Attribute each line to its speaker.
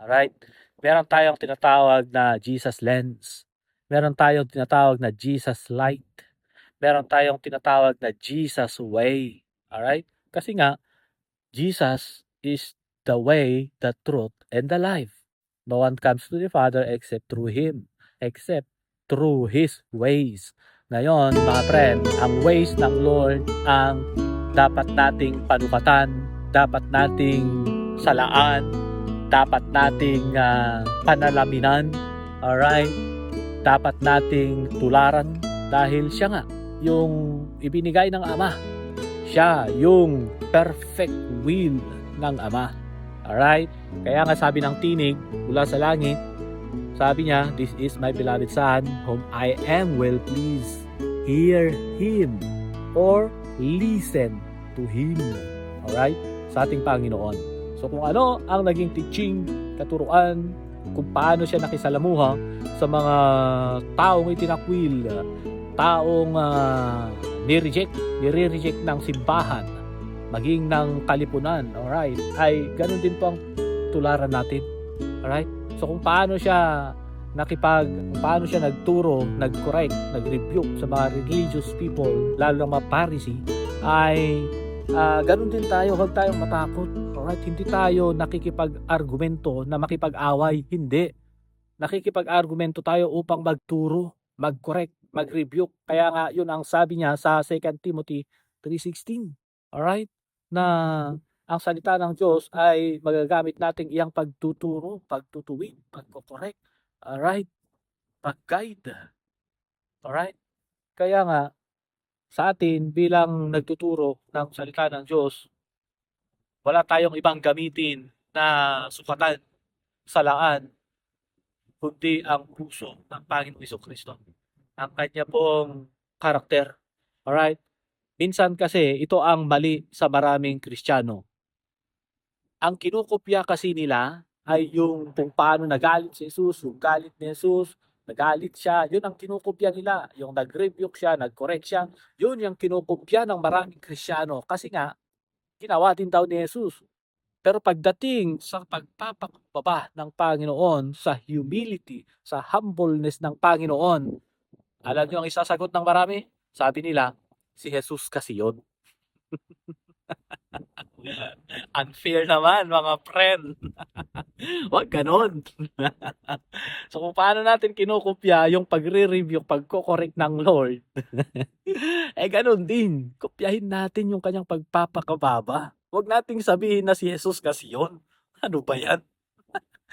Speaker 1: Alright? Meron tayong tinatawag na Jesus lens. Meron tayong tinatawag na Jesus light. Meron tayong tinatawag na Jesus way. Alright? Kasi nga, Jesus is the way, the truth, and the life. No one comes to the Father except through Him, except through His ways. Ngayon, mga friend, ang ways ng Lord ang dapat nating panukatan, dapat nating salaan, dapat nating panalaminan, alright? Dapat nating tularan dahil siya nga yung ibinigay ng Ama. Siya yung perfect will ng Ama. Alright? Kaya nga sabi ng tinig mula sa langit, sabi niya, "This is my beloved Son, whom I am well pleased. Hear Him," or listen to Him. Alright? Sa ating Panginoon. So kung ano ang naging teaching, katuruan, kung paano siya nakisalamuha sa mga taong itinakwil, taong nire-reject ng simbahan, maging ng kalipunan, alright, ay ganun din po ang tularan natin. Alright? So kung paano siya nagturo, nag-correct, nag-rebuke sa mga religious people, lalo na mga Pharisee, ay ganun din tayo, huwag tayong matakot. Alright? Hindi tayo nakikipag-argumento na makipag-away. Hindi. Nakikipag-argumento tayo upang magturo, mag-correct, mag-rebuke. Kaya nga, yun ang sabi niya sa 2 Timothy 3:16. Alright? Na ang salita ng Diyos ay magagamit nating iyang pagtuturo, pagtutuwid, pagko-correct. Alright? Pag-guide. Alright? Kaya nga, sa atin bilang nagtuturo ng salita ng Diyos, wala tayong ibang gamitin na sukatan, salaan, kundi ang puso ng Panginoong Jesucristo. Ang kanya pong karakter. Alright? Minsan kasi ito ang mali sa maraming Kristiyano. Ang kinukopya kasi nila ay yung kung paano nagalit si Jesus, yung galit ni Jesus, nagalit siya, yun ang kinukopya nila. Yung nag-rebuke siya, nag-correct siya, yun yung kinukopya ng maraming Kristiyano. Kasi nga, ginawa din daw ni Jesus. Pero pagdating sa pagpapakumbaba ng Panginoon, sa humility, sa humbleness ng Panginoon, alam niyo ang isasagot ng marami? Sabi nila, si Jesus kasi yun. Unfair naman mga friend. Huwag ganon. So kung paano natin kinukopya yung pagre-review, pagko-correct ng Lord, eh ganon din. Kopyahin natin yung kanyang pagpapakababa. Huwag nating sabihin na si Jesus kasi yun. Ano ba yan?